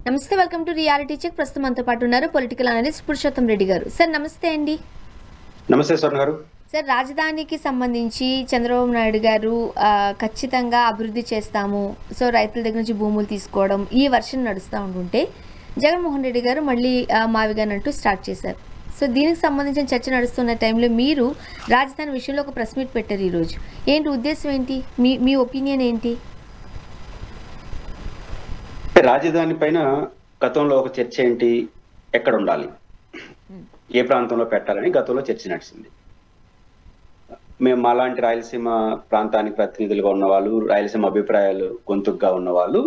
నమస్తే, welcome to reality check. ప్రస్తుతం మనతో పాటు ఉన్నారు పొలిటికల్ అనలిస్ట్ పురుషోత్తం రెడ్డి గారు. సార్ నమస్తే అండి. నమస్తే స్వర్ణ గారు. సార్, రాజధానికి సంబంధించి చంద్రబాబు నాయుడు గారు ఖచ్చితంగా అభివృద్ధి చేస్తాము, సో రైతుల దగ్గర నుంచి భూములు తీసుకోవడం, ఈ వర్షన్ నడుస్తూ ఉంటుంటే జగన్మోహన్ రెడ్డి గారు మళ్ళీ మావిగాన్ అంటూ స్టార్ట్ చేశారు. సో దీనికి సంబంధించిన చర్చ నడుస్తున్న టైంలో మీరు రాజధాని విషయంలో ఒక ప్రెస్ మీట్ పెట్టారు ఈరోజు. ఏంటి ఉద్దేశం, ఏంటి మీ ఒపీనియన్ ఏంటి? రాజధాని పైన గతంలో ఒక చర్చ ఏంటి, ఎక్కడ ఉండాలి, ఏ ప్రాంతంలో పెట్టాలని గతంలో చర్చ నడిచింది. మేము మాలాంటి రాయలసీమ ప్రాంతానికి ప్రతినిధులుగా ఉన్న వాళ్ళు, రాయలసీమ అభిప్రాయాలు గొంతుగ్గా ఉన్న వాళ్ళు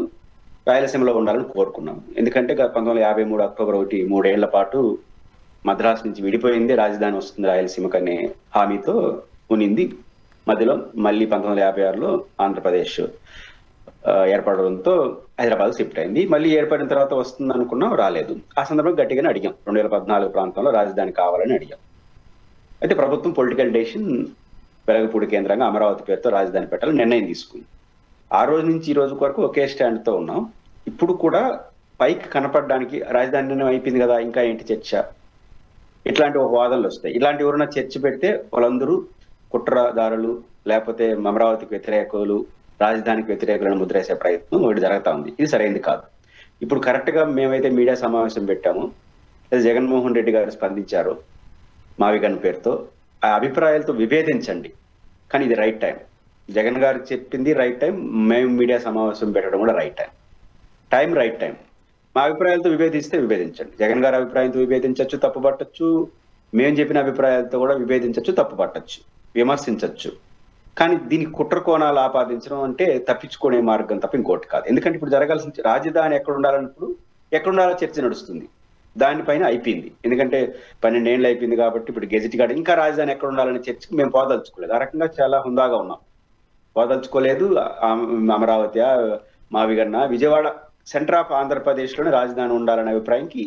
రాయలసీమలో ఉండాలని కోరుకున్నాం. ఎందుకంటే 1953 అక్టోబర్ 1 3 ఏళ్ల పాటు మద్రాసు నుంచి విడిపోయింది, రాజధాని వస్తుంది రాయలసీమకు అనే హామీతో ఉనింది. మధ్యలో మళ్ళీ 1956లో ఆంధ్రప్రదేశ్ ఏర్పడడంతో హైదరాబాద్ షిఫ్ట్ అయింది. మళ్ళీ ఏర్పడిన తర్వాత వస్తుంది అనుకున్నాం, రాలేదు. ఆ సందర్భంగా గట్టిగానే అడిగాం, 2014 ప్రాంతంలో రాజధాని కావాలని అడిగాం. అయితే ప్రభుత్వం పొలిటికల్ డెసిషన్ వెలగపూడి కేంద్రంగా అమరావతి పేరుతో రాజధాని పెట్టాలని నిర్ణయం తీసుకుంది. ఆ రోజు నుంచి ఈ రోజు వరకు ఒకే స్టాండ్తో ఉన్నాం. ఇప్పుడు కూడా పైకి కనపడడానికి రాజధాని నిర్ణయం అయిపోయింది కదా, ఇంకా ఏంటి చర్చ, ఇట్లాంటి ఒక వాదనలు వస్తాయి. ఇలాంటి ఎవరైనా చర్చ పెడితే వాళ్ళందరూ కుట్రదారులు, లేకపోతే అమరావతికి వ్యతిరేకులు, రాజధానికి వ్యతిరేకులను ముద్రేసే ప్రయత్నం ఒకటి జరుగుతా ఉంది. ఇది సరైనది కాదు. ఇప్పుడు కరెక్ట్ గా మేమైతే మీడియా సమావేశం పెట్టాము, జగన్మోహన్ రెడ్డి గారు స్పందించారు మావిగన్ పేరుతో. ఆ అభిప్రాయాలతో విభేదించండి, కానీ ఇది రైట్ టైం. జగన్ గారు చెప్పింది రైట్ టైం, మేము మీడియా సమావేశం పెట్టడం కూడా రైట్ టైం రైట్ టైం. మా అభిప్రాయాలతో విభేదిస్తే విభేదించండి. జగన్ గారి అభిప్రాయంతో విభేదించవచ్చు, తప్పు పట్టచ్చు. మేము చెప్పిన అభిప్రాయాలతో కూడా విభేదించవచ్చు, తప్పు పట్టచ్చు, విమర్శించవచ్చు. కానీ దీనికి కుట్ర కోణాలు ఆపాదించడం అంటే తప్పించుకునే మార్గం తప్ప ఇంకోటి కాదు. ఎందుకంటే ఇప్పుడు జరగాల్సిన రాజధాని ఎక్కడ ఉండాలన్నప్పుడు ఎక్కడ ఉండాలో చర్చ నడుస్తుంది. దానిపైన అయిపోయింది. ఎందుకంటే 12 ఏళ్ళు అయిపోయింది కాబట్టి ఇప్పుడు గెజిట్ గార్డ్ ఇంకా రాజధాని ఎక్కడ ఉండాలనే చర్చకు మేము పోదలుచుకోలేదు. ఆ రకంగా చాలా హుందాగా ఉన్నాం. పోదలుచుకోలేదు. అమరావతి, మావిగన్న, విజయవాడ సెంటర్ ఆఫ్ ఆంధ్రప్రదేశ్లోనే రాజధాని ఉండాలనే అభిప్రాయంకి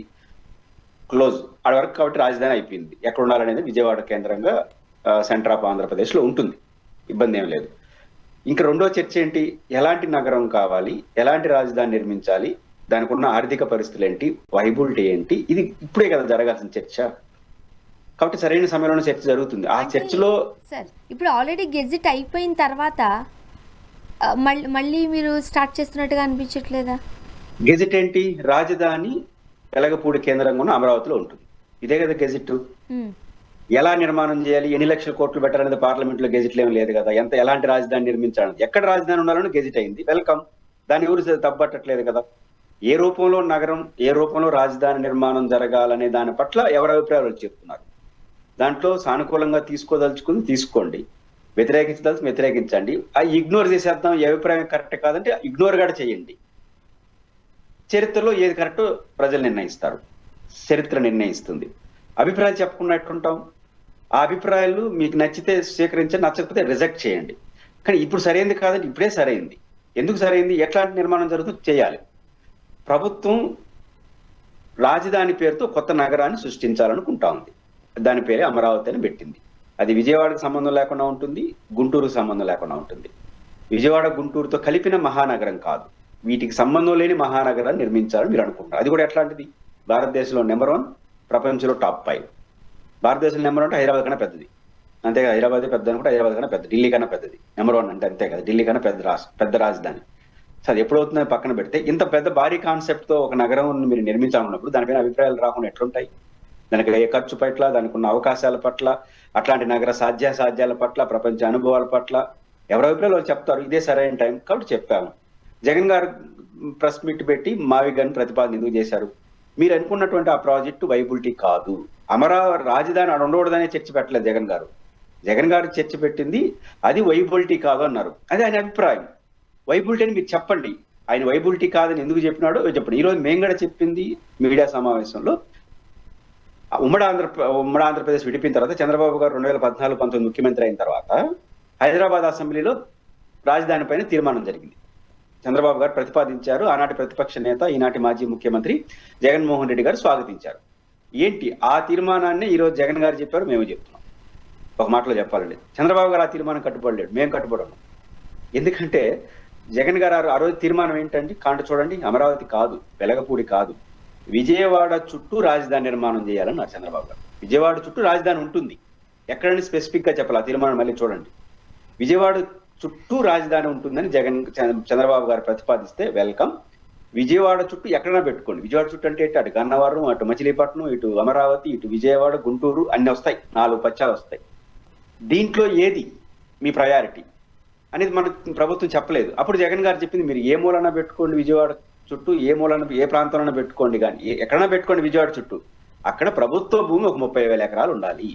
క్లోజ్ ఆ వరకు. కాబట్టి రాజధాని అయిపోయింది. ఎక్కడ ఉండాలనేది విజయవాడ కేంద్రంగా సెంటర్ ఆఫ్ ఆంధ్రప్రదేశ్లో ఉంటుంది, ఇబ్బంది ఏం లేదు. ఇంకా రెండో చర్చ ఏంటి, ఎలాంటి నగరం కావాలి, ఎలాంటి రాజధాని నిర్మించాలి, దానికి ఉన్న ఆర్థిక పరిస్థితులు ఏంటి, వైబిలిటీ ఏంటి, ఇది ఇప్పుడే కదా జరగాల్సిన చర్చ. కాబట్టి సరైన సమయంలోనే చర్చ జరుగుతుంది. ఆ చర్చలో సార్ ఇప్పుడు ఆల్రెడీ గెజిట్ అయిపోయిన తర్వాత మళ్ళీ మీరు స్టార్ట్ చేస్తున్నట్టుగా అనిపించట్లేదా? గెజిట్ ఏంటి, రాజధాని వెలగపూడి కేంద్రంగా ఉన్న అమరావతిలో ఉంటుంది. ఇదే కదా గెజిట్. ఎలా నిర్మాణం చేయాలి, ఎన్ని లక్షల కోట్లు పెట్టాలనేది పార్లమెంట్ లో గెజిట్లు ఏమి లేదు కదా. ఎలాంటి రాజధాని నిర్మించాలని, ఎక్కడ రాజధాని ఉండాలని గెజిట్ అయింది, వెల్కమ్. దాన్ని ఎవరు తప్పట్టట్లేదు కదా. ఏ రూపంలో నగరం, ఏ రూపంలో రాజధాని నిర్మాణం జరగాలనే దాని పట్ల ఎవరి అభిప్రాయాలు చెప్తున్నారు. దాంట్లో సానుకూలంగా తీసుకోదలుచుకుని తీసుకోండి, వ్యతిరేకించదలుచు వ్యతిరేకించండి. ఆ ఇగ్నోర్ చేసేద్దాం, ఏ అభిప్రాయం కరెక్ట్ కాదంటే ఇగ్నోర్ కూడా చేయండి. చరిత్రలో ఏది కరెక్టో ప్రజలు నిర్ణయిస్తారు, చరిత్ర నిర్ణయిస్తుంది. అభిప్రాయాలు చెప్పుకున్నట్టుంటాం. ఆ అభిప్రాయాలు మీకు నచ్చితే స్వీకరించండి, నచ్చకపోతే రిజెక్ట్ చేయండి. కానీ ఇప్పుడు సరైంది కాదంటే ఇప్పుడే సరైంది. ఎందుకు సరైంది, ఎట్లాంటి నిర్మాణం జరుగుతుందో చేయాలి. ప్రభుత్వం రాజధాని పేరుతో కొత్త నగరాన్ని సృష్టించాలనుకుంటా ఉంది. దాని పేరే అమరావతి అని పెట్టింది. అది విజయవాడకు సంబంధం లేకుండా ఉంటుంది, గుంటూరుకు సంబంధం లేకుండా ఉంటుంది. విజయవాడ గుంటూరుతో కలిపిన మహానగరం కాదు, వీటికి సంబంధం లేని మహానగరాన్ని నిర్మించాలని మీరు అనుకుంటారు. అది కూడా ఎట్లాంటిది, భారతదేశంలో నెంబర్ 1, ప్రపంచంలో టాప్ 5. భారతదేశంలో నెంబర్ 1 అంటే హైదరాబాద్ కన్నా పెద్దది, అంతేగా. హైదరాబాద్ పెద్ద అనుకుంటే హైదరాబాద్ కన్నా పెద్ద, ఢిల్లీ కన్నా పెద్దది. నెంబర్ 1 అంటే అంతే కదా, ఢిల్లీ కన్నా పెద్ద రాజధాని. సో అది ఎప్పుడవుతుందో పక్కన పెడితే, ఇంత పెద్ద భారీ కాన్సెప్ట్ తో ఒక నగరం మీరు నిర్మించాలన్నప్పుడు దానిపైన అభిప్రాయాలు రాకుండా ఎట్లుంటాయి? దానికి ఏ ఖర్చు పట్ల, దానికి ఉన్న అవకాశాల పట్ల, అట్లాంటి నగర సాధ్యాసాధ్యాల పట్ల, ప్రపంచ అనుభవాల పట్ల ఎవరి అభిప్రాయాలు వాళ్ళు చెప్తారు. ఇదే సరైన టైం కాబట్టి చెప్పాము. జగన్ గారు ప్రెస్ మీట్ పెట్టి మావిగన్ ప్రతిపాదన ఎందుకు చేశారు? మీరు అనుకున్నటువంటి ఆ ప్రాజెక్టు వైబిలిటీ కాదు, రాజధాని ఆడ ఉండకూడదనే చర్చ పెట్టలేదు జగన్ గారు. జగన్ గారు చర్చ పెట్టింది అది వైబిలిటీ కాదు అన్నారు. అది ఆయన అభిప్రాయం. వైబిలిటీ అని మీరు చెప్పండి. ఆయన వైబిలిటీ కాదని ఎందుకు చెప్పినాడో చెప్పండి. ఈరోజు మేము కూడా చెప్పింది మీడియా సమావేశంలో, ఉమ్మడి ఆంధ్రప్రదేశ్ విడిపోయిన తర్వాత చంద్రబాబు గారు 2014-19 ముఖ్యమంత్రి అయిన తర్వాత హైదరాబాద్ అసెంబ్లీలో రాజధాని పైన తీర్మానం జరిగింది. చంద్రబాబు గారు ప్రతిపాదించారు. ఆనాటి ప్రతిపక్ష నేత, ఈనాటి మాజీ ముఖ్యమంత్రి జగన్మోహన్ రెడ్డి గారు స్వాగతించారు. ఏంటి ఆ తీర్మానాన్ని ఈరోజు జగన్ గారు చెప్పారు, మేము చెప్తున్నాం. ఒక మాటలో చెప్పాలండి, చంద్రబాబు గారు ఆ తీర్మానం కట్టుబడలేడు, మేము కట్టుబడము. ఎందుకంటే జగన్ గారు ఆ రోజు తీర్మానం ఏంటండి? కాంట చూడండి, అమరావతి కాదు, వెలగపూడి కాదు, విజయవాడ చుట్టూ రాజధాని నిర్మాణం చేయాలన్నారు చంద్రబాబు గారు. విజయవాడ చుట్టూ రాజధాని ఉంటుంది, ఎక్కడని స్పెసిఫిక్ గా చెప్పాలి. ఆ తీర్మానం మళ్ళీ చూడండి. విజయవాడ చుట్టూ రాజధాని ఉంటుందని చంద్రబాబు గారు ప్రతిపాదిస్తే వెల్కమ్. విజయవాడ చుట్టూ ఎక్కడైనా పెట్టుకోండి. విజయవాడ చుట్టూ అంటే అటు గన్నవరం, అటు మచిలీపట్నం, ఇటు అమరావతి, ఇటు విజయవాడ, గుంటూరు అన్ని వస్తాయి, 4 పచ్చాలు వస్తాయి. దీంట్లో ఏది మీ ప్రయారిటీ అనేది మన ప్రభుత్వం చెప్పలేదు. అప్పుడు జగన్ గారు చెప్పింది, మీరు ఏ మూలన పెట్టుకోండి, విజయవాడ చుట్టూ ఏ మూలన ఏ ప్రాంతంలో పెట్టుకోండి, కానీ ఎక్కడైనా పెట్టుకోండి విజయవాడ చుట్టూ, అక్కడ ప్రభుత్వ భూమి ఒక 30,000 ఎకరాలు ఉండాలి.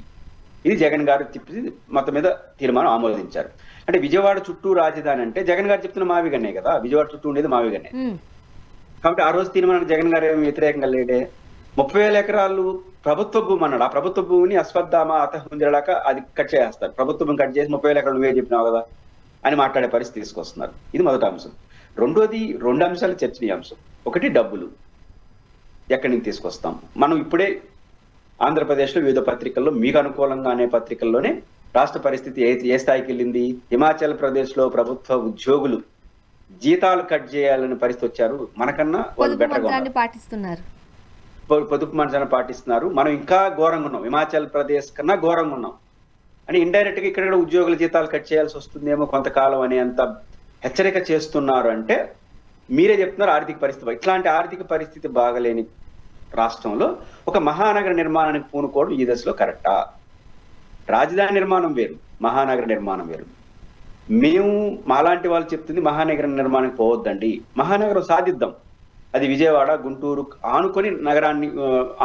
ఇది జగన్ గారు చెప్పి మొత్తం మీద తీర్మానం ఆమోదించారు. అంటే విజయవాడ చుట్టూ రాజధాని అంటే జగన్ గారు చెప్తున్న మావిగన్నే కదా, విజయవాడ చుట్టూ ఉండేది మావిగన్నే. కాబట్టి ఆ రోజు తీర్మానానికి జగన్ గారు ఏమి వ్యతిరేకంగా లేడే. 30,000 ఎకరాలు ప్రభుత్వ భూమి అన్నాడు. ఆ ప్రభుత్వ భూమిని అశ్వత్థామ అతహుంజలాక అది కట్ చేస్తారు. ప్రభుత్వ భూమి కట్ చేసి 30,000 ఎకరాలు నువ్వే చెప్పినావు కదా అని మాట్లాడే పరిస్థితి తీసుకొస్తున్నారు. ఇది మొదటి అంశం. రెండోది, 2 అంశాలు చర్చనీయాంశం. ఒకటి డబ్బులు ఎక్కడి నుంచి తీసుకొస్తాం. మనం ఇప్పుడే ఆంధ్రప్రదేశ్లో వివిధ పత్రికల్లో, మీకు అనుకూలంగా అనే పత్రికల్లోనే రాష్ట్ర పరిస్థితి ఏ స్థాయికి వెళ్ళింది. హిమాచల్ ప్రదేశ్ లో ప్రభుత్వ ఉద్యోగులు జీతాలు కట్ చేయాలని పరిస్థితి వచ్చారు. మనకన్నా వాళ్ళు బెటర్గా పాటిస్తున్నారు, పొదుపు మంచాన్ని పాటిస్తున్నారు. మనం ఇంకా ఘోరంగా ఉన్నాం, హిమాచల్ ప్రదేశ్ కన్నా ఘోరంగా ఉన్నాం అని ఇండైరెక్ట్ గా ఇక్కడ ఉద్యోగుల జీతాలు కట్ చేయాల్సి వస్తుందేమో కొంతకాలం అని అంత హెచ్చరిక చేస్తున్నారు. అంటే మీరే చెప్తున్నారు ఆర్థిక పరిస్థితి. ఇట్లాంటి ఆర్థిక పరిస్థితి బాగలేని రాష్ట్రంలో ఒక మహానగర నిర్మాణానికి పూనుకోవడం ఈ దశలో కరెక్టా? రాజధాని నిర్మాణం వేరు, మహానగర నిర్మాణం వేరు. మేము మాలాంటి వాళ్ళు చెప్తుంది మహానగర నిర్మాణానికి పోవద్దండి, మహానగరం సాధిద్దాం. అది విజయవాడ, గుంటూరు ఆనుకొని నగరాన్ని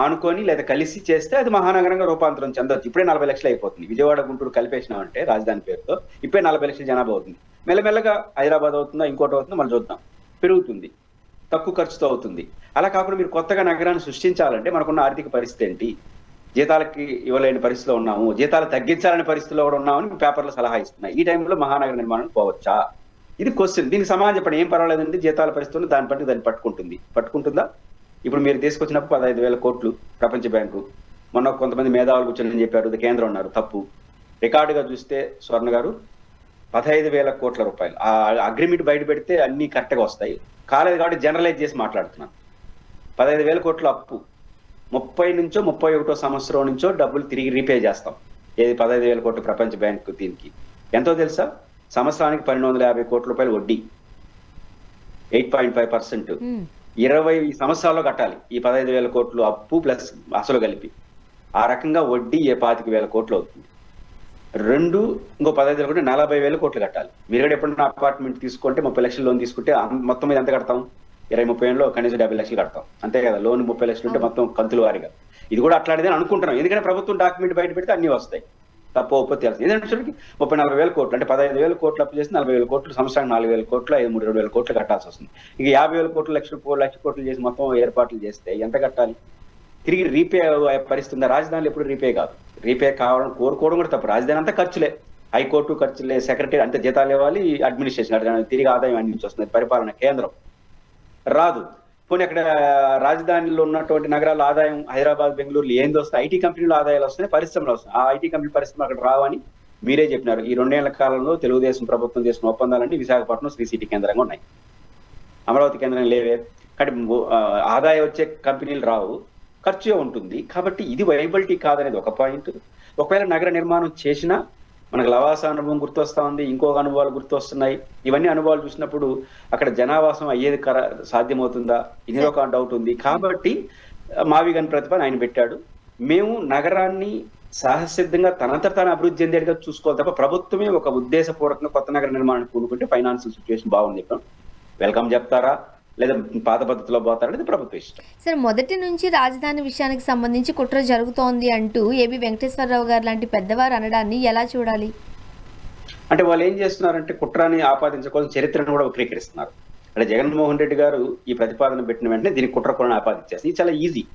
ఆనుకొని లేదా కలిసి చేస్తే అది మహానగరంగా రూపాంతరం చెందవచ్చు. ఇప్పుడే 40 లక్షలు అయిపోతుంది. విజయవాడ, గుంటూరు కలిపేసినామంటే రాజధాని పేరుతో ఇప్పుడే 40 లక్షల జనాభా అవుతుంది. మెల్లమెల్లగా హైదరాబాద్ అవుతుందా, ఇంకోటి అవుతుందో మనం చూద్దాం. పెరుగుతుంది, తక్కువ ఖర్చుతో అవుతుంది. అలా కాకుండా మీరు కొత్తగా నగరాన్ని సృష్టించాలంటే మనకున్న ఆర్థిక పరిస్థితి ఏంటి? జీతాలకి ఇవ్వలేని పరిస్థితిలో ఉన్నాము, జీతాలు తగ్గించాలనే పరిస్థితిలో కూడా ఉన్నామని పేపర్లో సలహా ఇస్తున్నాయి. ఈ టైంలో మహానగర నిర్మాణం పోవచ్చా? ఇది క్వశ్చన్. దీనికి సమాధానం చెప్పండి. ఏం పర్వాలేదండి, జీతాల పరిస్థితులు దాన్ని పట్టుకుంటుందా? ఇప్పుడు మీరు తీసుకొచ్చినప్పుడు 15,000 కోట్లు ప్రపంచ బ్యాంకు, మొన్న కొంతమంది మేధావులు కూర్చొని చెప్పారు, కేంద్రం ఉన్నారు, తప్పు. రికార్డుగా చూస్తే స్వర్ణ గారు 15,000 కోట్ల రూపాయలు ఆ అగ్రిమెంట్ బయట పెడితే అన్ని కరెక్ట్గా వస్తాయి. కాలేదు కాబట్టి జనరలైజ్ చేసి మాట్లాడుతున్నాను. 15,000 కోట్ల అప్పు 30 నుంచో 31 సంవత్సరం నుంచో డబ్బులు తిరిగి రీపే చేస్తాం. ఏది 15,000 కోట్లు ప్రపంచ బ్యాంకు. దీనికి ఎంతో తెలుసా? సంవత్సరానికి 1,250 కోట్ల రూపాయలు వడ్డీ, 8.5%. 20 సంవత్సరాల్లో కట్టాలి ఈ 15,000 కోట్లు అప్పు ప్లస్ అసలు కలిపి. ఆ రకంగా వడ్డీ 25,000 కోట్లు అవుతుంది. ఇంకో 15,000 కోట్లు 40,000 కోట్లు కట్టాలి. మీరు కూడా ఎప్పుడైనా అపార్ట్మెంట్ తీసుకుంటే 30 లక్షల లోన్ తీసుకుంటే మొత్తం మీద ఎంత కడతాం? 20-30 ఏళ్ళలో కనీసం 70 లక్షలు కడతాం, అంతే కదా. లోన్ 30 లక్షలు ఉంటే మొత్తం కంతుల వారిగా. ఇది కూడా అట్లాంటిదే అనుకుంటున్నాం, ఎందుకంటే ప్రభుత్వం డాక్యుమెంట్ బయట పెడితే అన్ని వస్తాయి. తప్పు ఒప్పో తెలుసు. ఏదంటే 30-40,000 కోట్లు అంటే 15,000 కోట్లు అప్పు చేసి 40,000 కోట్లు, సంవత్సరానికి 4,000 కోట్లు, 2,000 కోట్లు కట్టాల్సి వస్తుంది. ఇక 50,000 కోట్లు, లక్ష కోట్లు చేసి మొత్తం ఏర్పాట్లు చేస్తే ఎంత కట్టాలి? తిరిగి రీపే పరిస్థితి. రాజధానిలో ఎప్పుడు రీపే కాదు. రీపే కావాలని కోరుకోవడం కూడా తప్పు. రాజధాని అంతా ఖర్చులే, హైకోర్టు ఖర్చులే, సెక్రటరీ అంతే జీతాలు ఇవ్వాలి, అడ్మినిస్ట్రేషన్ తిరిగి ఆదాయం అన్ని నుంచి వస్తుంది. పరిపాలన కేంద్రం రాదు. పోనీ అక్కడ రాజధానిలో ఉన్నటువంటి నగరాల ఆదాయం హైదరాబాద్, బెంగళూరులో ఏంది వస్తాయి? ఐటీ కంపెనీలు ఆదాయాలు వస్తున్నాయి, పరిశ్రమలు వస్తున్నాయి. ఆ ఐటీ కంపెనీ పరిశ్రమ అక్కడ రావని మీరే చెప్పినారు. ఈ 2 ఏళ్ల కాలంలో తెలుగుదేశం ప్రభుత్వం చేసిన ఒప్పందాలన్నీ విశాఖపట్నం శ్రీ సిటీ కేంద్రంగా ఉన్నాయి, అమరావతి కేంద్రం లేవే. కాబట్టి ఆదాయం వచ్చే కంపెనీలు రావు, ఖర్చు ఉంటుంది. కాబట్టి ఇది వైబిలిటీ కాదనేది ఒక పాయింట్. ఒకవేళ నగర నిర్మాణం చేసినా మనకు లవాస అనుభవం గుర్తొస్తా ఉంది, ఇంకొక అనుభవాలు గుర్తొస్తున్నాయి. ఇవన్నీ అనుభవాలు చూసినప్పుడు అక్కడ జనావాసం అయ్యేది సాధ్యమవుతుందా? ఇది ఒక డౌట్ ఉంది. కాబట్టి మావిగన్ ప్రతిభ ఆయన పెట్టాడు. మేము నగరాన్ని సహసిద్ధంగా తనంతట తాను అభివృద్ధి చెందేట్టుగా చూసుకోవాలి తప్ప ప్రభుత్వమే ఒక ఉద్దేశపూర్వకంగా కొత్త నగర నిర్మాణానికి కూనుకుంటే ఫైనాన్షియల్ సిచ్యువేషన్ బాగుంది చెప్పడం వెల్కమ్ చెప్తారా, లేదా పాత పద్ధతిలో పోతారా అనేది ప్రభుత్వ ఇష్టం. సార్, మొదటి నుంచి రాజధాని విషయానికి సంబంధించి కుట్ర జరుగుతోంది అంటూ ఏబి వెంకటేశ్వరరావు గారు లాంటి పెద్దవారు అనడాన్ని ఎలా చూడాలి? అంటే వాళ్ళు ఏం చేస్తున్నారంటే కుట్రాన్ని ఆపాదించుకోవాలని చరిత్రను కూడా వక్రీకరిస్తున్నారు. అంటే జగన్మోహన్ రెడ్డి గారు ఈ ప్రతిపాదన పెట్టిన వెంటనే దీనికి కుట్ర కూడా ఆపాదించేస్తారు. ఇది చాలా ఈజీ.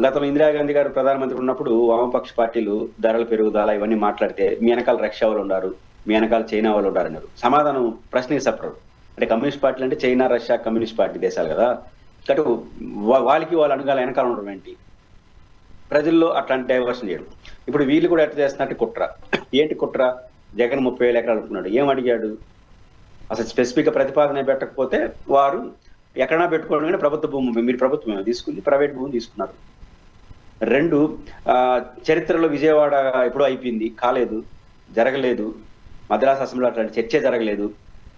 గతంలో ఇందిరాగాంధీ గారు ప్రధానమంత్రి ఉన్నప్పుడు వామపక్ష పార్టీలు ధరల పెరుగుదల ఇవన్నీ మాట్లాడితే మీ వెనకాల రష్యా వాళ్ళు ఉన్నారు, మీ వెనకాల చైనా వాళ్ళు ఉన్నారు అన్నారు. సమాధానం ప్రశ్నకి సపరేట్. అంటే కమ్యూనిస్ట్ పార్టీలు అంటే చైనా, రష్యా కమ్యూనిస్ట్ పార్టీ దేశాలు కదా. కాబట్టి వాళ్ళకి వాళ్ళు అనుగాల వెనకాల ఉండడం ఏంటి? ప్రజల్లో అట్లాంటి డైవర్షన్ చేయడం. ఇప్పుడు వీళ్ళు కూడా ఎట్లా చేస్తున్నట్టు కుట్ర. ఏంటి కుట్ర? జగన్ 30,000 ఎకరాలు అనుకున్నాడు. ఏం అడిగాడు? అసలు స్పెసిఫిక్ గా ప్రతిపాదన పెట్టకపోతే వారు ఎక్కడైనా పెట్టుకోవడం కానీ ప్రభుత్వ భూమి, మీరు ప్రభుత్వం తీసుకుంది, ప్రైవేట్ భూమి తీసుకున్నారు. 2, చరిత్రలో విజయవాడ ఎప్పుడో అయిపోయింది, కాలేదు, జరగలేదు. మద్రాస్ అసెంబ్లీలో అట్లాంటి చర్చే జరగలేదు.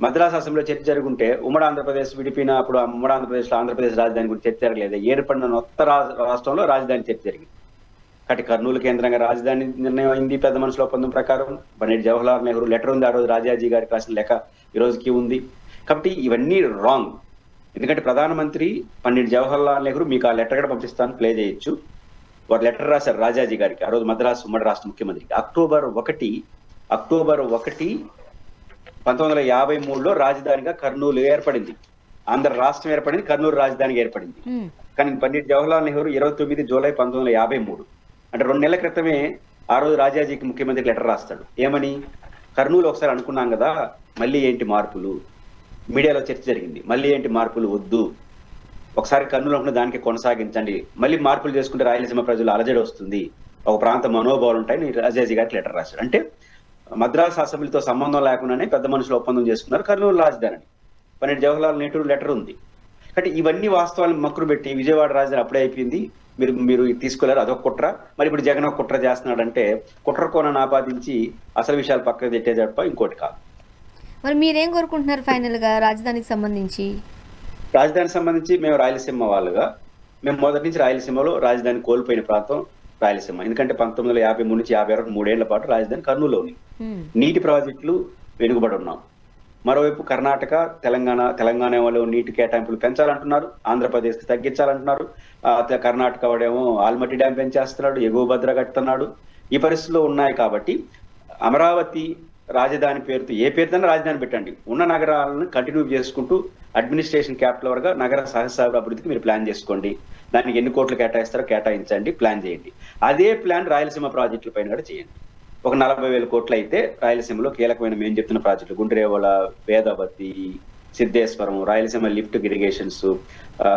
మద్రాస్ అసెంబ్లీలో చర్చ జరుగుంటే ఉమ్మడి ఆంధ్రప్రదేశ్ విడిపోయినప్పుడు ఉమ్మడి ఆంధ్రప్రదేశ్ లో ఆంధ్రప్రదేశ్ రాజధాని గురించి చర్చ జరగలేదు. ఏర్పడిన కొత్త రాష్ట్రంలో రాజధాని చర్చ జరిగింది. కాబట్టి కర్నూలు కేంద్రంగా రాజధాని నిర్ణయం అయింది పెద్ద మనుషుల ఒప్పందం ప్రకారం. పండిట్ జవహర్లాల్ నెహ్రూ లెటర్ ఉంది, ఆ రోజు రాజాజీ గారికి రాసిన లెక్క ఈ రోజుకి ఉంది. కాబట్టి ఇవన్నీ రాంగ్. ఎందుకంటే ప్రధానమంత్రి పండిట్ జవహర్లాల్ నెహ్రూ మీకు ఆ లెటర్ కూడా పంపిస్తాను, ప్లే చేయొచ్చు. వారు లెటర్ రాశారు రాజాజీ గారికి, ఆ రోజు మద్రాసు ఉమ్మడి రాష్ట్ర ముఖ్యమంత్రికి. అక్టోబర్ 1, 1953లో రాజధానిగా కర్నూలు ఏర్పడింది. ఆంధ్ర రాష్ట్రం ఏర్పడింది, కర్నూలు రాజధానిగా ఏర్పడింది. కానీ పండిట్ జవహర్లాల్ నెహ్రూ 29 జూలై 1953, అంటే 2 నెలల క్రితమే ఆ రోజు రాజాజీకి ముఖ్యమంత్రికి లెటర్ రాస్తాడు. ఏమని? కర్నూలు ఒకసారి అనుకున్నాం కదా, మళ్ళీ ఏంటి మార్పులు? మీడియాలో చర్చ జరిగింది, మళ్ళీ ఏంటి మార్పులు వద్దు, ఒకసారి కర్నూలు అనుకున్న దానికి కొనసాగించండి, మళ్ళీ మార్పులు చేసుకుంటే రాయలసీమ ప్రజలు అలజడి వస్తుంది, ఒక ప్రాంత మనోభావాలు ఉంటాయని రాజాజీ గారికి లెటర్ రాశాడు. అంటే మద్రాసు అసెంబ్లీతో సంబంధం లేకుండానే పెద్ద మనుషులు ఒప్పందం చేసుకున్నారు కర్నూలు రాజధాని. పండిట్ జవహర్లాల్ నెహ్రూ లెటర్ ఉంది. కాబట్టి ఇవన్నీ వాస్తవాలను మక్కురు పెట్టి విజయవాడ రాజధాని అప్పుడే అయిపోయింది, మీరు తీసుకోలేరు, అదొక కుట్ర, మరి ఇప్పుడు జగన్ ఒక కుట్ర చేస్తున్నాడంటే కుట్ర కోణాన్ని ఆపాదించి అసలు విషయాలు పక్కకు పెట్టే తప్ప ఇంకోటి కాదు. మరి మీరేం కోరుకుంటున్నారు ఫైనల్ గా రాజధానికి సంబంధించి? రాజధానికి సంబంధించి మేము రాయలసీమ వాళ్ళుగా, మేము మొదటి నుంచి రాయలసీమలో రాజధాని కోల్పోయిన ప్రాంతం రాయలసీమ. ఎందుకంటే 1953 నుంచి 50 వరకు 3 ఏళ్ల పాటు రాజధాని కర్నూలులో ఉంది. నీటి ప్రాజెక్టులు వెనుకబడి ఉన్నాం. మరోవైపు కర్ణాటక, తెలంగాణ వాళ్ళు నీటి కేటాయింపులు పెంచాలంటున్నారు, ఆంధ్రప్రదేశ్ కి తగ్గించాలంటున్నారు. కర్ణాటక వాడేమో ఆల్మట్టి డ్యాం పెంచేస్తున్నాడు, ఎగువ భద్ర కడుతున్నాడు. ఈ పరిస్థితుల్లో ఉన్నాయి. కాబట్టి అమరావతి రాజధాని పేరుతో ఏ పేరుతోనే రాజధాని పెట్టండి, ఉన్న నగరాలను కంటిన్యూ చేసుకుంటూ అడ్మినిస్ట్రేషన్ క్యాపిటల్ వరకు నగర సహసార అభివృద్ధికి మీరు ప్లాన్ చేసుకోండి. దానికి ఎన్ని కోట్లు కేటాయిస్తారో కేటాయించండి, ప్లాన్ చేయండి. అదే ప్లాన్ రాయలసీమ ప్రాజెక్టుల పైన కూడా చేయండి. ఒక 40,000 కోట్లు అయితే రాయలసీమలో కీలకమైన మేము చెప్తున్న ప్రాజెక్టులు గుండ్రేవల, వేదావతి, సిద్ధేశ్వరం, రాయలసీమ లిఫ్ట్ ఇరిగేషన్స్,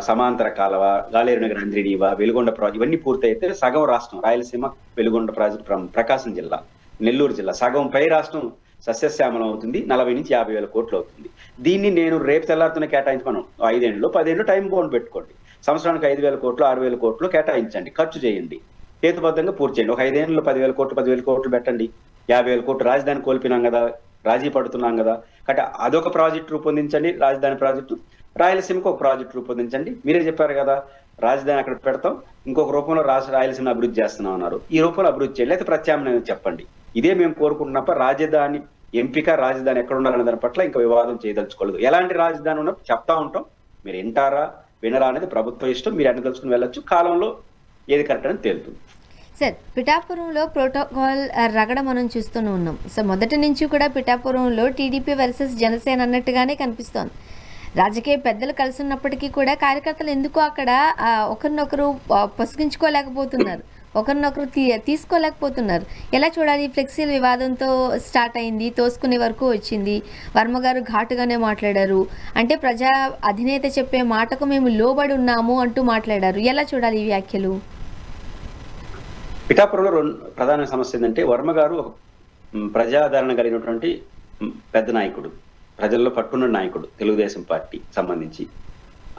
సమాంతర కాలవ, గాలేరు నగర్ అంద్రినీవ, వెలుగొండ ప్రాజెక్ట్ ఇవన్నీ పూర్తయితే సగం రాష్ట్రం రాయలసీమ, వెలుగొండ ప్రాజెక్ట్ ప్రకాశం జిల్లా, నెల్లూరు జిల్లా సగం పై రాష్ట్రం సస్యశ్యామలం అవుతుంది. 40 నుంచి 50,000 కోట్లు అవుతుంది. దీన్ని నేను రేపు తెల్లారుతూనే కేటాయించమను. 5 ఏళ్ళు 10 ఏళ్ళు టైం బౌండ్ పెట్టుకోండి. సంవత్సరానికి 5,000 కోట్లు 6,000 కోట్లు కేటాయించండి, ఖర్చు చేయండి, హేతుబద్ధంగా పూర్తి చేయండి. ఒక 5 ఏళ్ళలో 10,000 కోట్లు 10,000 కోట్లు పెట్టండి. 50,000 కోట్లు రాజధాని కోల్పోయినాం కదా, రాజీ పడుతున్నాం కదా, కాబట్టి అదొక ప్రాజెక్ట్ రూపొందించండి. రాజధాని ప్రాజెక్టు, రాయలసీమకు ఒక ప్రాజెక్ట్ రూపొందించండి. మీరే చెప్పారు కదా రాజధాని అక్కడ పెడతాం, ఇంకొక రూపంలో రాయలసీమ అభివృద్ధి చేస్తున్నాం అన్నారు. ఈ రూపంలో అభివృద్ధి చేయాలి, అయితే ప్రత్యామ్నాయం చెప్పండి. ఇదే మేము కోరుకుంటున్నప్ప రాజధాని ఎంపిక, రాజధాని ఎక్కడ ఉండాలనే దాని పట్ల ఇంకా వివాదం చేయదలుచుకోలేదు. ఎలాంటి రాజధాని ఉన్నప్పుడు చెప్తా ఉంటాం, మీరు వింటారా వినరా అనేది ప్రభుత్వం ఇష్టం. మీరు అన్ని తెలుసుకుని వెళ్ళొచ్చు, కాలంలో ఏది కరెక్ట్ అని తేలుతుంది. సార్, పిఠాపురంలో ప్రోటోకాల్ రగడ మనం చూస్తూనే ఉన్నాం. సో మొదటి నుంచి కూడా పిఠాపురంలో టీడీపీ వర్సెస్ జనసేన అన్నట్టుగానే కనిపిస్తోంది. రాజకీయ పెద్దలు కలిసి ఉన్నప్పటికీ కూడా కార్యకర్తలు ఎందుకు అక్కడ ఒకరినొకరు పొసిగించుకోలేకపోతున్నారు, ఒకరినొకరు తీసుకోలేకపోతున్నారు. ఎలా చూడాలి? ఫ్లెక్సీల వివాదంతో స్టార్ట్ అయింది, తోసుకునే వరకు వచ్చింది. వర్మ గారు ఘాటుగానే మాట్లాడారు. అంటే ప్రజా అధినేత చెప్పే మాటకు మేము లోబడి ఉన్నాము అంటూ మాట్లాడారు. ఎలా చూడాలి ఈ వ్యాఖ్యలు? పిఠాపురంలో ప్రధాన సమస్య ఏంటంటే వర్మ గారు ఒక ప్రజాదరణ కలిగినటువంటి పెద్ద నాయకుడు, ప్రజల్లో పట్టున్న నాయకుడు, తెలుగుదేశం పార్టీ సంబంధించి.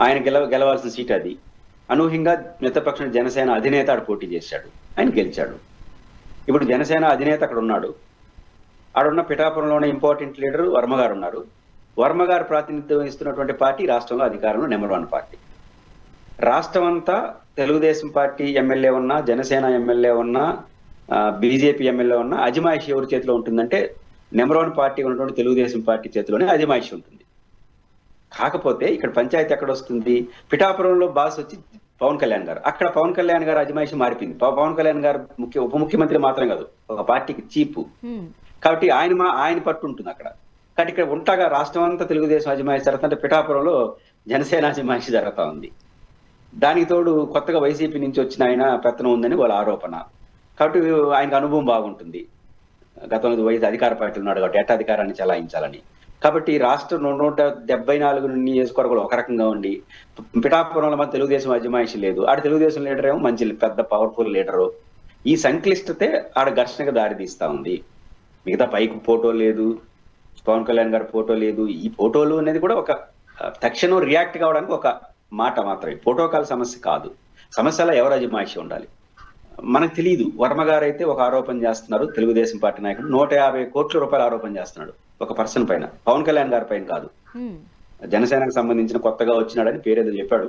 ఆయన గెలవాల్సిన సీట్ అది. అనూహ్యంగా మిత్రపక్షం జనసేన అధినేత ఆడు పోటీ చేశాడు, ఆయన గెలిచాడు. ఇప్పుడు జనసేన అధినేత అక్కడ ఉన్నాడు, ఆడున్న పిఠాపురంలోనే ఇంపార్టెంట్ లీడర్ వర్మ గారు ఉన్నారు. వర్మ గారు ప్రాతినిధ్యం ఇస్తున్నటువంటి పార్టీ రాష్ట్రంలో అధికారంలో నెంబర్ 1 పార్టీ. రాష్ట్రం అంతా తెలుగుదేశం పార్టీ ఎమ్మెల్యే ఉన్నా, జనసేన ఎమ్మెల్యే ఉన్నా, బీజేపీ ఎమ్మెల్యే ఉన్నా అజమాయిషి ఎవరి చేతిలో ఉంటుందంటే నెంబర్ 1 పార్టీ ఉన్నటువంటి తెలుగుదేశం పార్టీ చేతిలోనే అజమాయిషి ఉంటుంది. కాకపోతే ఇక్కడ పంచాయతీ ఎక్కడ వస్తుంది? పిఠాపురంలో బాస్ వచ్చి పవన్ కళ్యాణ్ గారు, అక్కడ పవన్ కళ్యాణ్ గారు అజమాయిషి మారిపోయింది. పవన్ కళ్యాణ్ గారు ఉప ముఖ్యమంత్రి మాత్రం కాదు, ఒక పార్టీకి చీపు. కాబట్టి ఆయన పట్టు ఉంటుంది అక్కడ. కాబట్టి ఇక్కడ ఉంటాగా రాష్ట్రం అంతా తెలుగుదేశం అజమాయిషి జరుగుతుంటే పిఠాపురంలో జనసేన అజమాయిషి జరుగుతా ఉంది. దానికి తోడు కొత్తగా వైసీపీ నుంచి వచ్చిన ఆయన పెత్తనం ఉందని వాళ్ళ ఆరోపణ. కాబట్టి ఆయనకు అనుభవం బాగుంటుంది, గతంలో వైసీ అధికార పార్టీ ఉన్నాడు కాబట్టి ఎట్ట అధికారాన్ని చెలాయించాలని. కాబట్టి రాష్ట్రం 174 నియోజకవర్గాలు ఒక రకంగా ఉండి పిఠాపురంలో మన తెలుగుదేశం అజమాయిషి లేదు. ఆడ తెలుగుదేశం లీడర్ ఏమో మంచి పెద్ద పవర్ఫుల్ లీడరు. ఈ సంక్లిష్టతే ఆడ ఘర్షణకు దారి తీస్తా ఉంది. మిగతా పైకి ఫోటో లేదు, పవన్ కళ్యాణ్ గారి ఫోటో లేదు. ఈ ఫోటోలు అనేది కూడా ఒక తక్షణం రియాక్ట్ కావడానికి ఒక మాట మాత్రమే. ప్రోటోకాల్ సమస్య కాదు. సమస్యలో ఎవరు అజమాయిషి ఉండాలి. మనకు తెలియదు. వర్మ గారు అయితే ఒక ఆరోపణ చేస్తున్నారు, తెలుగుదేశం పార్టీ నాయకుడు 150 కోట్ల రూపాయలు ఆరోపణ చేస్తున్నాడు ఒక పర్సన్ పైన, పవన్ కళ్యాణ్ గారి పైన కాదు. జనసేనకు సంబంధించిన కొత్తగా వచ్చినాడని పేరేదో చెప్పాడు.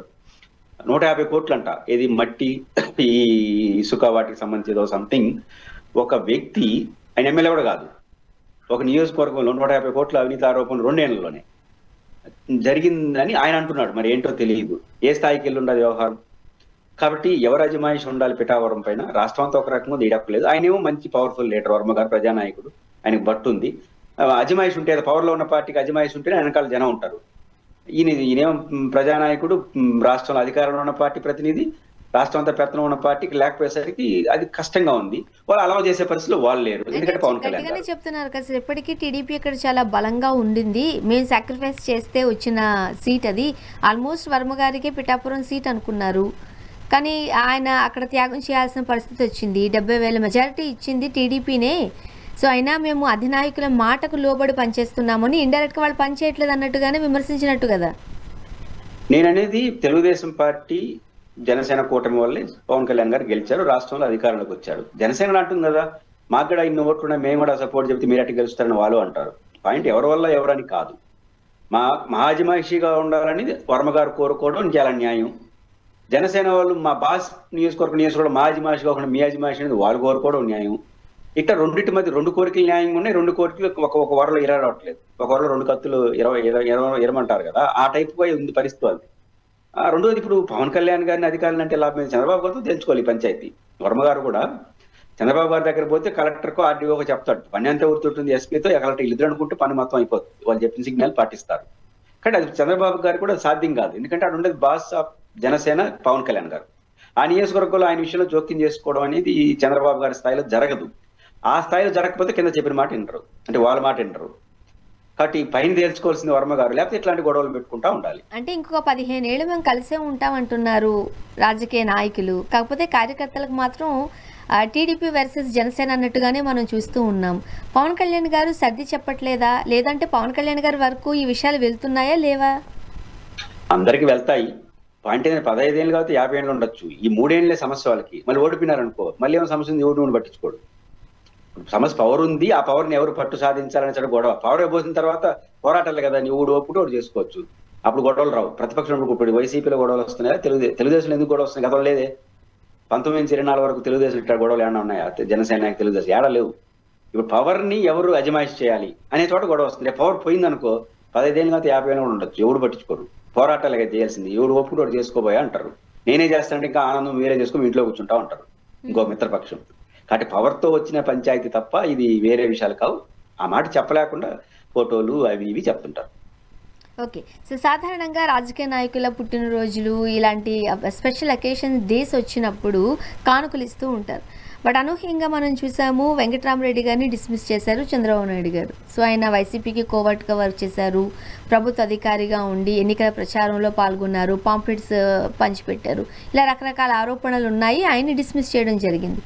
150 కోట్లు అంట. ఇది మట్టి, ఈ ఇసుక వాటికి సంబంధించి ఏదో సంథింగ్. ఒక వ్యక్తి, ఆయన ఎమ్మెల్యే కూడా కాదు, ఒక నియోజకవర్గంలో 150 కోట్ల అవినీతి ఆరోపణలు 2 ఏళ్లలోనే జరిగిందని ఆయన అంటున్నాడు. మరి ఏంటో తెలియదు. ఏ స్థాయికి వెళ్ళి ఉండదు వ్యవహారం. కాబట్టి ఎవరు అజమాయిషి ఉండాలి పిఠావరం పైన? రాష్ట్రం అంతా ఒక రకంగా తీయడలేదు. ఆయనేమో మంచి పవర్ఫుల్ లీడర్, వర్మ గారు ప్రజానాయకుడు, ఆయనకు బట్టు ఉంది. అజమాయిషి ఉంటే, పవర్ లో ఉన్న పార్టీకి అజమాయిషి ఉంటేనే వెనకాల జనం ఉంటారు. ఈయనేమో ప్రజానాయకుడు, రాష్ట్రంలో అధికారంలో ఉన్న పార్టీ ప్రతినిధి, రాష్ట్రం అంతా పెత్తనం ఉన్న పార్టీకి లేకపోయేసరికి అది కష్టంగా ఉంది. వాళ్ళు అలవ చేసే పరిస్థితిలో వాళ్ళు లేరు. ఎందుకంటే పవన్ కళ్యాణ్ గారు చెప్తున్నారు కదా, ఎప్పటికీ టీడీపీ ఇక్కడ చాలా బలంగా ఉండింది, మేము సాక్రిఫైస్ చేస్తే వచ్చిన సీట్ అది. ఆల్మోస్ట్ వర్మ గారికి పిఠాపురం సీట్ అనుకున్నారు, కానీ ఆయన అక్కడ త్యాగం చేయాల్సిన పరిస్థితి వచ్చింది. 70,000 మెజారిటీ ఇచ్చింది టీడీపీనే. సో అయినా మేము అధినాయకుల మాటకు లోబడి పనిచేస్తున్నామని ఇండైరెక్ట్ గా వాళ్ళు పనిచేయట్లేదు అన్నట్టుగానే విమర్శించినట్టు కదా. నేననేది తెలుగుదేశం పార్టీ జనసేన కూటమి వల్లే పవన్ కళ్యాణ్ గారు గెలిచారు, రాష్ట్రంలో అధికారంలోకి వచ్చారు. జనసేన అంటుంది కదా, మాకు కూడా ఇన్ని ఓట్లు మేము కూడా సపోర్ట్ చెప్తే మీరట్టి గెలుస్తారని వాళ్ళు అంటారు. పాయింట్ ఎవరి వల్ల ఎవరని కాదు. మా అజమాయిషిగా ఉండాలని వర్మ గారు కోరుకోవడం చాలా న్యాయం. జనసేన వాళ్ళు మా బాస్ నియోజకవర్గం మా అజమాయిషి కాకుండా మీ అజమాయిషి అనేది వాళ్ళు కోరుకోవడం న్యాయం. ఇట్లా రెండింటి మధ్య 2 కోరికలు న్యాయంగా ఉన్నాయి. 2 కోరికలు ఒక వరలో ఇరవట్లేదు. ఒక వరలో 2 కత్తులు ఇరమంటారు కదా, ఆ టైప్ గా ఉంది పరిస్థితి అది. రెండోది, ఇప్పుడు పవన్ కళ్యాణ్ గారిని అధికారులు అంటే లాభం చంద్రబాబు గారితో తెలుసుకోవాలి. పంచాయతీ వర్మ గారు కూడా చంద్రబాబు గారి దగ్గర పోతే కలెక్టర్కో ఆర్డీఓకో చెప్తాడు, పని అంతా ఊరుతుంటుంది, ఎస్పీతో కలెక్టర్ ఇద్దరు అనుకుంటే పని మొత్తం అయిపోతుంది, వాళ్ళు చెప్పిన సిగ్నల్ పాటిస్తారు. కానీ అది చంద్రబాబు గారు కూడా సాధ్యం కాదు. ఎందుకంటే అక్కడ ఉండేది బాస్ ఆఫ్ జనసేన పవన్ కళ్యాణ్ గారు. ఆ నియోజకవర్గంలో ఆయన విషయంలో జోక్యం చేసుకోవడం అనేది ఈ చంద్రబాబు గారి స్థాయిలో జరగదు. ఆ స్థాయిలో జరగకపోతే కింద చెప్పిన మాట వినరు, అంటే వాళ్ళ మాట వినరు. కాబట్టి పైన తేల్చుకోవాల్సింది వర్మ గారు, లేకపోతే ఇట్లాంటి గొడవలు పెట్టుకుంటా ఉండాలి. అంటే ఇంకొక 15 ఏళ్ళు మేము కలిసే ఉంటామంటున్నారు రాజకీయ నాయకులు. కాకపోతే కార్యకర్తలకు మాత్రం టీడీపీ వర్సెస్ జనసేన అన్నట్టుగానే మనం చూస్తూ ఉన్నాం. పవన్ కళ్యాణ్ గారు సర్ది చెప్పట్లేదా, లేదంటే పవన్ కళ్యాణ్ గారి వరకు ఈ విషయాలు వెళ్తున్నాయా లేవా? అందరికి వెళ్తాయి. పాయింట్ ఏంటంటే 15 ఏళ్ళు కాబట్టి 50 ఏళ్ళు ఉండొచ్చు. ఈ 3 ఏళ్లే సమస్య వాళ్ళకి. మళ్ళీ ఓడిపోయినారనుకో, మళ్ళీ ఏమో సమస్య ఉంది, ఓటు పట్టించుకోడు. సమస్య పవర్ ఉంది, ఆ పవర్ ని ఎవరు పట్టు సాధించాలని చెప్పి గొడవ. పవర్ పోసిన తర్వాత పోరాటాలు కదా, నీ ఓటు చేసుకోవచ్చు, అప్పుడు గొడవలు రావు. ప్రతిపక్షం ఇప్పుడు వైసీపీలో గొడవలు వస్తున్నాయా? తెలుగుదేశంలో ఎందుకు గొడవ వస్తున్నాయి? గతంలో లేదే. 1924 వరకు తెలుగుదేశం ఇట్లా గొడవలు ఏమన్నా ఉన్నాయా? జనసేన తెలుగుదేశం ఏడా లేవు. ఇప్పుడు పవర్ ని ఎవరు అజమాయిషి చేయాలి అనే చోట గొడవ వస్తుంది. పవర్ పోయిందనుకో 15 ఏళ్ళు కాదు 50 ఏళ్ళు కూడా ఉండొచ్చు, ఎవరు పట్టించుకోరు. పోరాటాలుగా చేయాల్సింది, ఎవరు ఒప్పుకోడు చేసుకోబోయా అంటారు. నేనే చేస్తానంటే ఇంకా ఆనందం మీరే చేసుకుని ఇంట్లో కూర్చుంటా ఉంటారు ఇంకో మిత్రపక్షం. కాబట్టి పవర్ తో వచ్చిన పంచాయతీ తప్ప ఇది వేరే విషయాలు కావు. ఆ మాట చెప్పలేకుండా ఫోటోలు అవి ఇవి చెప్తుంటారు. ఓకే. సో సాధారణంగా రాజకీయ నాయకుల పుట్టినరోజులు ఇలాంటి స్పెషల్ అకేషన్ డేస్ వచ్చినప్పుడు కానుకలు ఇస్తూ ఉంటారు. బట్ అనూహ్యంగా మనం చూసాము, వెంకటరామరెడ్డి గారిని డిస్మిస్ చేశారు చంద్రబాబు నాయుడు గారు. సో ఆయన వైసీపీకి కోవర్ట్గా వర్క్ చేశారు, ప్రభుత్వ అధికారిగా ఉండి ఎన్నికల ప్రచారంలో పాల్గొన్నారు, పాంప్లెట్స్ పంచిపెట్టారు, ఇలా రకరకాల ఆరోపణలు ఉన్నాయి. ఆయన్ని డిస్మిస్ చేయడం జరిగింది.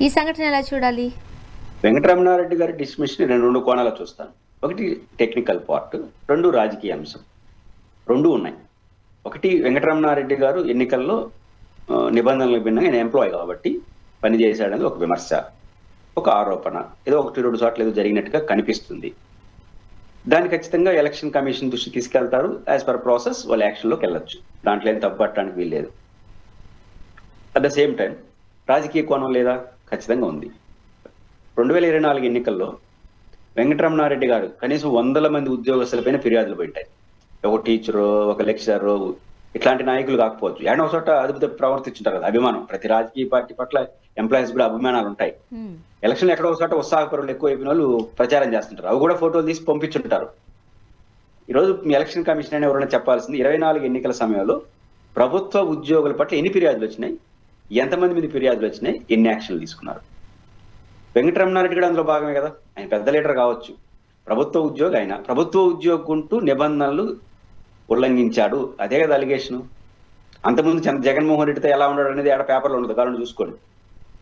ఈ సంఘటన ఎలా చూడాలి? వెంకటరామరెడ్డి గారి డిస్మిస్ ని 2 కోణాలు చూస్తాను. ఒకటి టెక్నికల్ పార్ట్, 2 రాజకీయ అంశం. 2 ఉన్నాయి. ఒకటి, వెంకటరామరెడ్డి గారు ఎన్నికల్లో నిబంధనలకు భిన్నంగా ఆయన ఎంప్లాయ్ కాబట్టి పనిచేశాడని ఒక విమర్శ, ఒక ఆరోపణ, ఏదో 1-2 చోట్ల ఏదో జరిగినట్టుగా కనిపిస్తుంది. దాన్ని ఖచ్చితంగా ఎలక్షన్ కమిషన్ దృష్టి తీసుకెళ్తారు. యాజ్ పర్ ప్రాసెస్ వాళ్ళు యాక్షన్లోకి వెళ్ళొచ్చు, దాంట్లో ఏం తప్పట్టడానికి వీల్లేదు. అట్ ద సేమ్ టైం రాజకీయ కోణం లేదా? ఖచ్చితంగా ఉంది. 2024 ఎన్నికల్లో వెంకటరమణారెడ్డి గారు కనీసం 100 మంది ఉద్యోగస్తులపైన ఫిర్యాదులు పెట్టాయి. ఒక టీచరు, ఒక లెక్చరరు, ఇట్లాంటి నాయకులు కాకపోవచ్చు, ఏడో చోట అదుపు తప్పి ప్రవర్తించుంటారు కదా. అభిమానం, ప్రతి రాజకీయ పార్టీ పట్ల ఎంప్లాయీస్ కూడా అభిమానాలు ఉంటాయి. ఎలక్షన్ ఎక్కడో చోట ఉత్సాహపరులు ఎక్కువ అయిపోయిన వాళ్ళు ప్రచారం చేస్తుంటారు, అవి కూడా ఫోటోలు తీసి పంపించుంటారు. ఈరోజు ఎలక్షన్ కమిషన్ అని ఎవరైనా చెప్పాల్సింది, 24 ఎన్నికల సమయంలో ప్రభుత్వ ఉద్యోగుల పట్ల ఎన్ని ఫిర్యాదులు వచ్చినాయి, ఎంతమంది మీద ఫిర్యాదులు వచ్చినాయి, ఎన్ని యాక్షన్లు తీసుకున్నారు. వెంకటరమణారెడ్డి కూడా అందులో భాగమే కదా. ఆయన పెద్ద లీడర్ కావచ్చు, ప్రభుత్వ ఉద్యోగి, ఆయన ప్రభుత్వ ఉద్యోగి ఉంటూ నిబంధనలు ఉల్లంఘించాడు, అదే కదా అలిగేషన్. అంతకుముందు జగన్మోహన్ రెడ్డితో ఎలా ఉన్నాడు అనేది ఆడ పేపర్లో ఉండదు, కావాలని చూసుకోండి.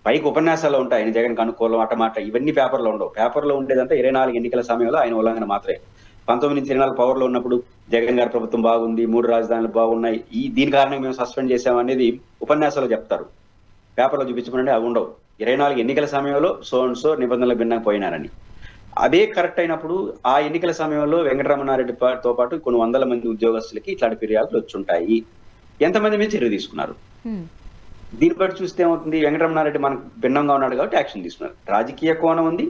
పైకి ఉపన్యాసాలు ఉంటాయి, ఆయన జగన్కి అనుకూలం అటమాట, ఇవన్నీ పేపర్లో ఉండవు. పేపర్లో ఉండేదంతా 24 ఎన్నికల సమయంలో ఆయన ఉల్లంఘన మాత్రమే. 19 నుంచి 24 పవర్లో ఉన్నప్పుడు జగన్ గారి ప్రభుత్వం బాగుంది, 3 రాజధానులు బాగున్నాయి, దీని కారణంగా మేము సస్పెండ్ చేసామనేది ఉపన్యాసాలు చెప్తారు. పేపర్లో చూపించమంటే అవి ఉండవు. 24 ఎన్నికల సమయంలో సో నిబంధనలకు భిన్నంగా పోయినారని. అదే కరెక్ట్ అయినప్పుడు ఆ ఎన్నికల సమయంలో వెంకటరమణారెడ్డితో పాటు కొన్ని వందల మంది ఉద్యోగస్తులకి ఇట్లాంటి ఫిర్యాదులు వచ్చుంటాయి. ఎంతమంది మీద చర్య తీసుకున్నారు? దీన్ని బట్టి చూస్తే ఏమవుతుంది, వెంకటరమణారెడ్డి మనకు భిన్నంగా ఉన్నాడు కాబట్టి యాక్షన్ తీసుకున్నారు. రాజకీయ కోణం ఉంది,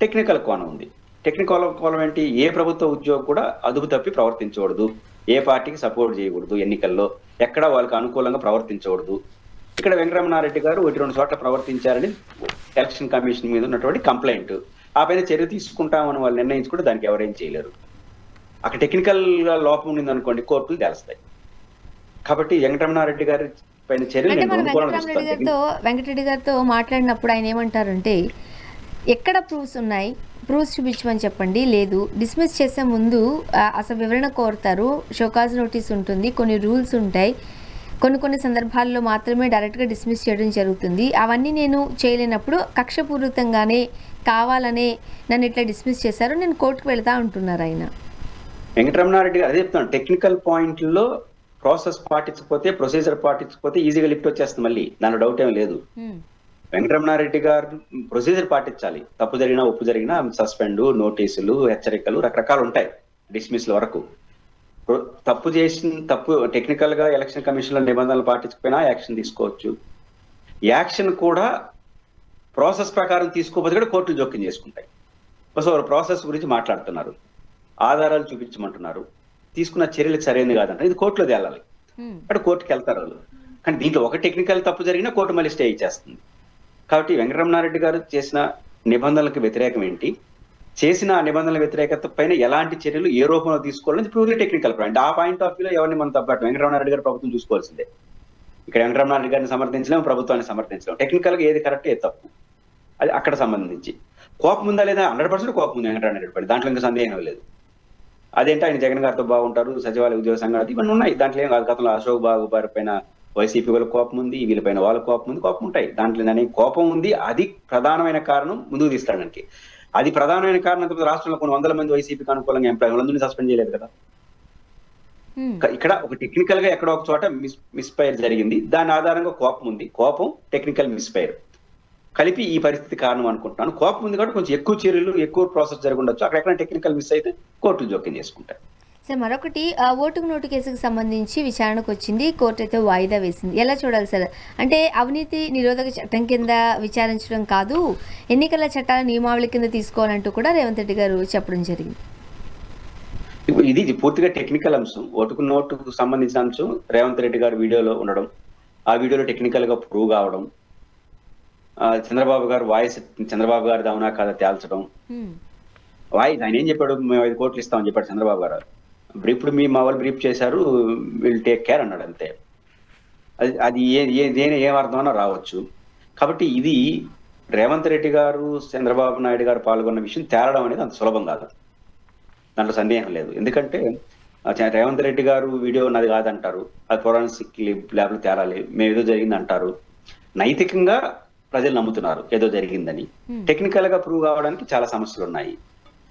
టెక్నికల్ కోణం ఉంది. టెక్నికల్ కోణం ఏంటి, ఏ ప్రభుత్వ ఉద్యోగి కూడా అదుపు తప్పి ప్రవర్తించకూడదు, ఏ పార్టీకి సపోర్ట్ చేయకూడదు, ఎన్నికల్లో ఎక్కడ వాళ్ళకి అనుకూలంగా ప్రవర్తించకూడదు. ఇక్కడ వెంకటరమణారెడ్డి గారు 1-2 చోట్ల ప్రవర్తించారని ఎలక్షన్ కమిషన్ మీద ఉన్నటువంటి కంప్లైంట్. ఆ పైన చర్య తీసుకుంటామని వాళ్ళు నిర్ణయించుకుంటే దానికి ఎవరేం చేయలేరు. అక్కడ టెక్నికల్ గా లోపం ఉండింది అనుకోండి, కోర్టులు తెలుస్తాయి. కాబట్టి వెంకటరమణారెడ్డి గారి పైన చర్యలు అంటే మనం వెంకటరెడ్డి గారితో మాట్లాడినప్పుడు ఆయన ఏమంటారంటే, ఎక్కడ ప్రూఫ్స్ ఉన్నాయి, ప్రూఫ్స్ చూపించమని చెప్పండి, లేదు డిస్మిస్ చేసే ముందు అసలు వివరణ కోరుతారు, షోకాజ్ నోటీస్ ఉంటుంది, కొన్ని రూల్స్ ఉంటాయి, కొన్ని సందర్భాల్లో మాత్రమే డైరెక్ట్గా డిస్మిస్ చేయడం జరుగుతుంది, అవన్నీ నేను చేయలేనప్పుడు కక్షపూరితంగానే కావాలనే నన్ను ఇట్లా డిస్మిస్ చేశారు, నేను కోర్టుకు వెళ్తా అంటున్నారు ఆయన. వెంకటరమణారెడ్డి గారు అదే చెప్తాను, టెక్నికల్ పాయింట్లో ప్రాసెస్ పాటించకపోతే, ప్రొసీజర్ పాటించకపోతే ఈజీగా లిఫ్ట్ వచ్చేస్తుంది, మళ్ళీ దాని డౌట్ ఏం లేదు. వెంకటరమణారెడ్డి గారు ప్రొసీజర్ పాటించాలి. తప్పు జరిగినా ఒప్పు జరిగినా సస్పెండ్, నోటీసులు, హెచ్చరికలు రకరకాలు ఉంటాయి డిస్మిస్ల వరకు. తప్పు టెక్నికల్ గా ఎలక్షన్ కమిషన్ లో నిబంధనలు పాటించకపోయినా యాక్షన్ తీసుకోవచ్చు. యాక్షన్ కూడా ప్రాసెస్ ప్రకారం తీసుకోకపోతే కూడా కోర్టులు జోక్యం చేసుకుంటాయి. సో ప్రాసెస్ గురించి మాట్లాడుతున్నారు, ఆధారాలు చూపించమంటున్నారు, తీసుకున్న చర్యలకు సరైనది కాదంటే ఇది కోర్టులో తేలాలి, అక్కడ కోర్టుకి వెళ్తారు వాళ్ళు. కానీ దీంట్లో ఒక టెక్నికల్ తప్పు జరిగినా కోర్టు మళ్ళీ స్టే ఇచ్చేస్తుంది. కాబట్టి వెంకటరమణారెడ్డి గారు చేసిన నిబంధనలకు వ్యతిరేకం ఏంటి, చేసిన నిబంధనల వ్యతిరేకత పైన ఎలాంటి చర్యలు ఏ రూపంలో తీసుకోవాలని ప్యూర్లీ టెక్నికల్ పాయింట్. ఆ పాయింట్ ఆఫ్ వ్యూలో ఎవరిని మనం తప్పట్టు, వెంకటరమణారెడ్డి గారు ప్రభుత్వం చూసుకోవాల్సిందే. ఇక్కడ వెంకటరమణారెడ్డి గారిని సమర్థించలేము, ప్రభుత్వాన్ని సమర్థించలేము. టెక్నికల్ గా ఏది కరెక్ట్ ఏది తప్పు అది అక్కడ సంబంధించి. కోపం ఉందా లేదా, 100% కోపం ఉంది వెంకటరమణారెడ్డి పడి, దాంట్లో ఇంకా సందేహం లేదు. అదేంటే ఆయన జగన్ గారితో బాగుంటారు, సచివాలయ ఉద్యోగ సంఘాలు ఇవన్నీ ఉన్నాయి, దాంట్లో ఏం కాదు. గతంలో అశోక్ బాబు గారి పైన వైసీపీ వాళ్ళకి కోపం ఉంది, వీళ్ళపైన వాళ్ళకి కోపం ఉంది, కోపం ఉంటాయి. దాంట్లో కోపం ఉంది, అది ప్రధానమైన కారణం ముందుకు తీస్తాడానికి. అది ప్రధానమైన కారణం, రాష్ట్రంలో కొన్ని వందల మంది వైసీపీకి అనుకూలంగా ఎంప్లాయ్ వాళ్ళందరినీ సస్పెండ్ చేయలేదు కదా. ఇక్కడ ఒక టెక్నికల్ గా ఎక్కడో ఒక చోట మిస్ఫైర్ జరిగింది, దాని ఆధారంగా కోపం ఉంది, కోపం టెక్నికల్ మిస్ఫైర్ కలిపి ఈ పరిస్థితి కారణం అనుకుంటున్నాను. కోపం ఉంది కాబట్టి కొంచెం ఎక్కువ చర్యలు, ఎక్కువ ప్రాసెస్ జరిగి ఉండొచ్చు. అక్కడ టెక్నికల్ మిస్ అయితే కోర్టులు జోక్యం చేసుకుంటాయి. సార్ మరొకటి, ఓటుకు నోటు కేసుకు సంబంధించి విచారణకు వచ్చింది, కోర్టు అయితే వాయిదా వేసింది. ఎలా చూడాలి సార్? అంటే అవినీతి నిరోధక చట్టం కింద విచారించడం కాదు, ఎన్నికల చట్టాల నియమావళి కింద తీసుకోవాలంటూ కూడా రేవంత్ రెడ్డి గారు చెప్పడం జరిగింది. ఇది పూర్తిగా టెక్నికల్ అంశం. ఓటుకు నోటుకు సంబంధించిన అంశం రేవంత్ రెడ్డి గారు వీడియోలో ఉండడం, ఆ వీడియోలో టెక్నికల్ గా ప్రూవ్ కావడం, చంద్రబాబు గారు వాయిస్ చంద్రబాబు గారు అవునా కాదా తేల్చడం. వాయిస్ ఆయన ఏం చెప్పాడు, మేము 5 కోట్లు ఇస్తామని చెప్పాడు చంద్రబాబు గారు. ఇప్పుడు మా వాళ్ళు బ్రీఫ్ చేశారు, విల్ టేక్ కేర్ అన్నాడు అంతే. అది ఏం అర్థమన్నా రావచ్చు. కాబట్టి ఇది రేవంత్ రెడ్డి గారు, చంద్రబాబు నాయుడు గారు పాల్గొన్న విషయం తేలడం అనేది అంత సులభం కాదు, దాంట్లో సందేహం లేదు. ఎందుకంటే రేవంత్ రెడ్డి గారు వీడియో నాది కాదంటారు, అది ఫోరెన్సిక్ ల్యాబ్లు తేలాలి, మేము ఏదో జరిగింది అంటారు. నైతికంగా ప్రజలు నమ్ముతున్నారు ఏదో జరిగిందని, టెక్నికల్ గా ప్రూవ్ కావడానికి చాలా సమస్యలు ఉన్నాయి.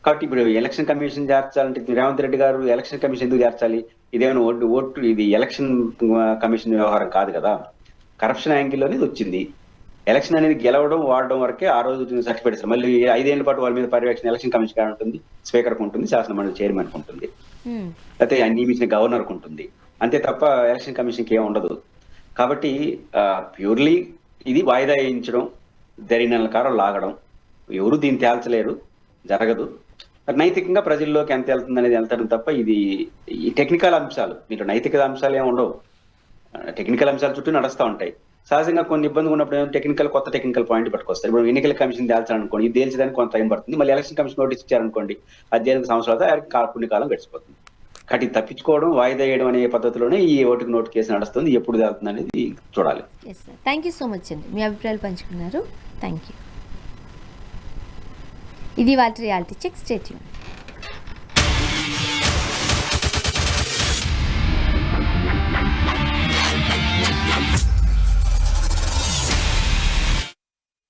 కాబట్టి ఇప్పుడు ఎలక్షన్ కమిషన్ చేర్చాలంటే రేవంత్ రెడ్డి గారు ఎలక్షన్ కమిషన్ ఎందుకు చేర్చాలి? ఇదేమైనా ఓటు ఇది ఎలక్షన్ కమిషన్ వ్యవహారం కాదు కదా, కరప్షన్ యాంగిల్ అనేది వచ్చింది. ఎలక్షన్ అనేది గెలవడం వాడడం వరకే ఆ రోజు సర్టిఫికేట్ ఇస్తారు. మళ్ళీ 5 ఏళ్ల పాటు వాళ్ళ మీద పర్యవేక్షణ ఎలక్షన్ కమిషన్ ఉంటుంది, స్పీకర్కి ఉంటుంది, శాసనమండలి చైర్మన్కి ఉంటుంది, లేకపోతే నియమించిన గవర్నర్కి ఉంటుంది, అంతే తప్ప ఎలక్షన్ కమిషన్కి ఏమి ఉండదు. కాబట్టి ప్యూర్లీ ఇది వాయిదా వేయించడం, జరిగిన కారం లాగడం, ఎవరు దీన్ని తేల్చలేరు, జరగదు. నైతికంగా ప్రజల్లోకి ఎంత వెళ్తుంది అనేది వెళ్తారు తప్ప ఇది ఈ టెక్నికల్ అంశాలు, మీరు నైతిక అంశాలు ఏమి ఉండవు, టెక్నికల్ అంశాల చుట్టూ నడుస్తూ ఉంటాయి. సహజంగా కొన్ని ఇబ్బందులు ఉన్నప్పుడు కొత్త టెక్నికల్ పాయింట్ పట్టుకొస్తారు. ఇప్పుడు ఎన్నికల కమిషన్ తేల్చాలనుకోండి, ఇది తేల్చడానికి కొంత టైం పడుతుంది, మళ్ళీ ఎలక్షన్ కమిషన్ నోటీస్ ఇచ్చారనుకోండి, 18 సంవత్సరాలు కొన్ని కాలం గడిచిపోతుంది. కాబట్టి తప్పించుకోవడం, వాయిదా వేయడం అనే పద్ధతిలోనే ఈ ఓటుకు నోటు కేసు నడుస్తుంది. ఎప్పుడు తేలుతుంది అనేది చూడాలి. థ్యాంక్ యూ సో మచ్ అండి, మీ అభిప్రాయాలు పంచుకున్నారు. Thank you. ఇది వాళ్ళ రియాలిటీ చెక్. Stay tuned.